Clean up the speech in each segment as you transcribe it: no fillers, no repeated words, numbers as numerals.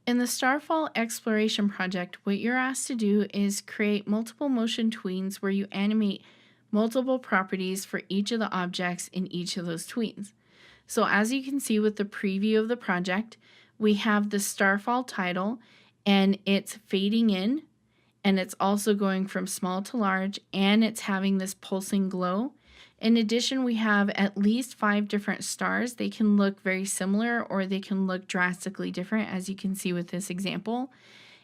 In the Starfall exploration project, what you're asked to do is create multiple motion tweens where you animate multiple properties for each of the objects in each of those tweens. So as you can see with the preview of the project, we have the Starfall title and it's fading in, and it's also going from small to large, and it's having this pulsing glow. In addition, we have at least 5 different stars. They can look very similar or they can look drastically different, as you can see with this example.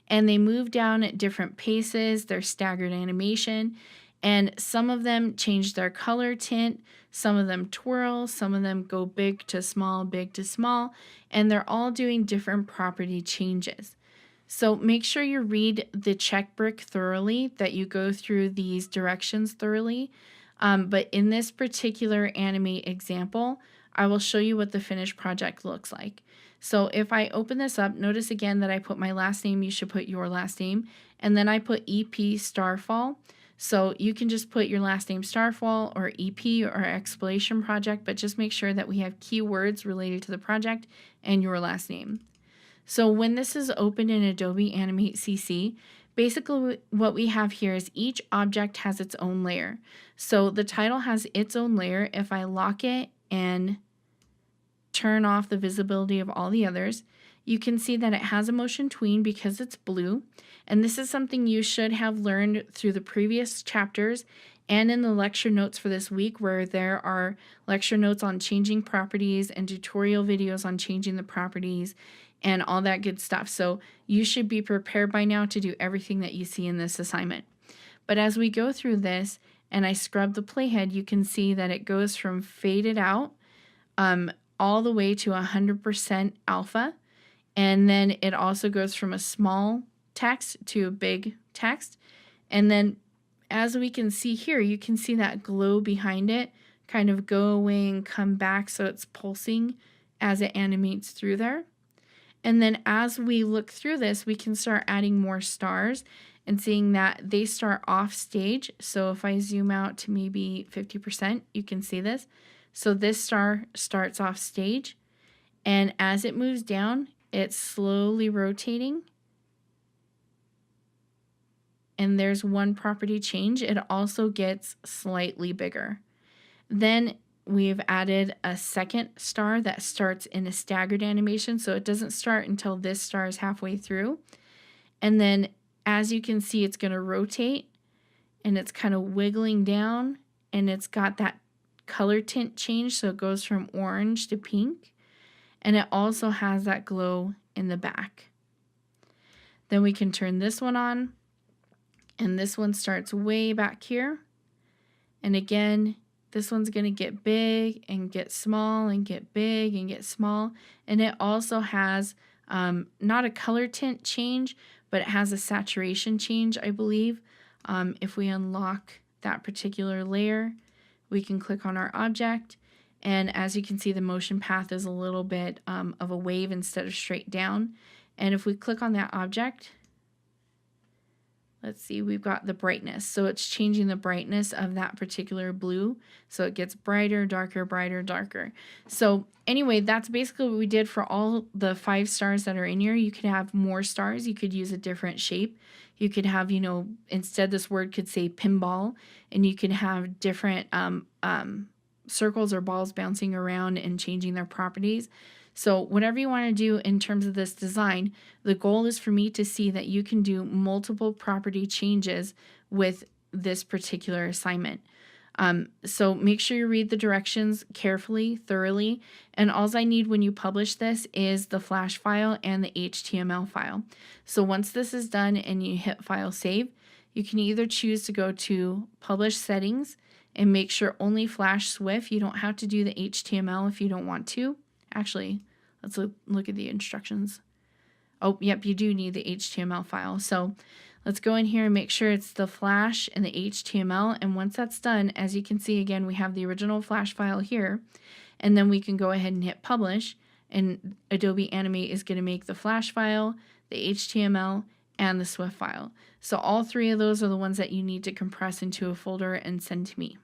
And they move down at different paces, they're staggered animation, and some of them change their color tint, some of them twirl, some of them go big to small, and they're all doing different property changes. So make sure you read the check brick thoroughly, that you go through these directions thoroughly. But in this particular Animate example, I will show you what the finished project looks like. So if I open this up, notice again that I put my last name, you should put your last name, and then I put EP Starfall. So you can just put your last name Starfall or EP or Exploration Project, but just make sure that we have keywords related to the project and your last name. So when this is opened in Adobe Animate CC, basically what we have here is each object has its own layer. So the title has its own layer. If I lock it and turn off the visibility of all the others, you can see that it has a motion tween because it's blue. And this is something you should have learned through the previous chapters and in the lecture notes for this week, where there are lecture notes on changing properties and tutorial videos on changing the properties and all that good stuff. So you should be prepared by now to do everything that you see in this assignment. But as we go through this and I scrub the playhead, you can see that it goes from faded out all the way to 100% alpha. And then it also goes from a small text to a big text. And then as we can see here, you can see that glow behind it kind of go away and come back, so it's pulsing as it animates through there. And then as we look through this, we can start adding more stars and seeing that they start off stage. So if I zoom out to maybe 50%, you can see this. So this star starts off stage, and as it moves down, it's slowly rotating. And there's one property change. It also gets slightly bigger. Then we've added a second star that starts in a staggered animation, so it doesn't start until this star is halfway through. And then as you can see, it's going to rotate and it's kind of wiggling down, and it's got that color tint change, so it goes from orange to pink, and it also has that glow in the back. Then we can turn this one on, and this one starts way back here, and again this one's going to get big and get small and get big and get small. And it also has not a color tint change, but it has a saturation change, I believe. If we unlock that particular layer, we can click on our object. And as you can see, the motion path is a little bit of a wave instead of straight down. And if we click on that object, let's see, we've got the brightness. So it's changing the brightness of that particular blue. So it gets brighter, darker, brighter, darker. So anyway, that's basically what we did for all the 5 stars that are in here. You could have more stars. You could use a different shape. You could have, instead this word could say pinball, and you could have different circles or balls bouncing around and changing their properties. So whatever you want to do in terms of this design, the goal is for me to see that you can do multiple property changes with this particular assignment. So make sure you read the directions carefully, thoroughly, and all I need when you publish this is the Flash file and the HTML file. So once this is done and you hit File Save, you can either choose to go to Publish Settings and make sure only Flash Swift. You don't have to do the HTML if you don't want to. Actually, let's look at the instructions. Oh, yep, you do need the HTML file. So let's go in here and make sure it's the Flash and the HTML. And once that's done, as you can see, again, we have the original Flash file here. And then we can go ahead and hit Publish. And Adobe Animate is going to make the Flash file, the HTML, and the Swift file. So all 3 of those are the ones that you need to compress into a folder and send to me.